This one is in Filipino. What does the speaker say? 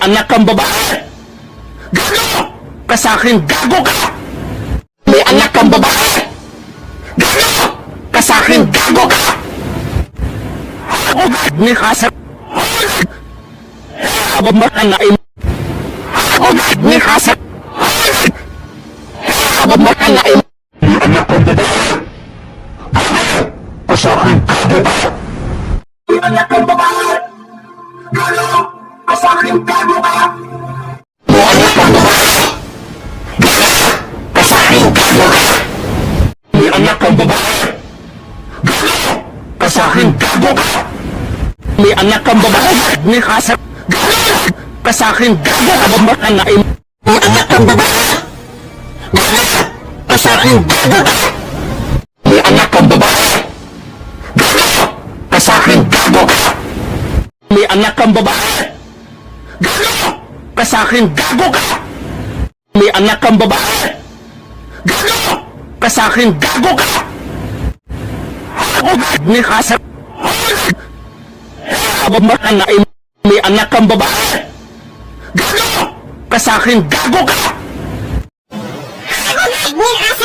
anak kang babae! Gago ka sa akin! Gago ka! May anak kang babae! Gago ka sa akin! Gago ka! Ni Kasa Abamanaim Ni Kasa Abamanaim anak kang babae! Ka sa akin! Gago ka! May anak kang babae! Gago ka sa akin! Gago ka! May anak kang babae! Gago ka sa akin! Gago ka! May anak kang babae! Gago ka sa akin! Gago ka! May anak kang babae! Ni Kasa Gago ka sa akin! Gago ka! Abamanaim May anak kang babae! Gago ka sa akin! Gago ka! May anak kang babae! Gago ka sa akin! Gago ka! May anak kang babae! Gago ka sa akin! Gago ka! May anak kang babae! Gago ka sa akin! Gago ka! Ni Kasa Abamanaim May anak kang babae! Gago ka sa akin! Gago ka! Ni Kasa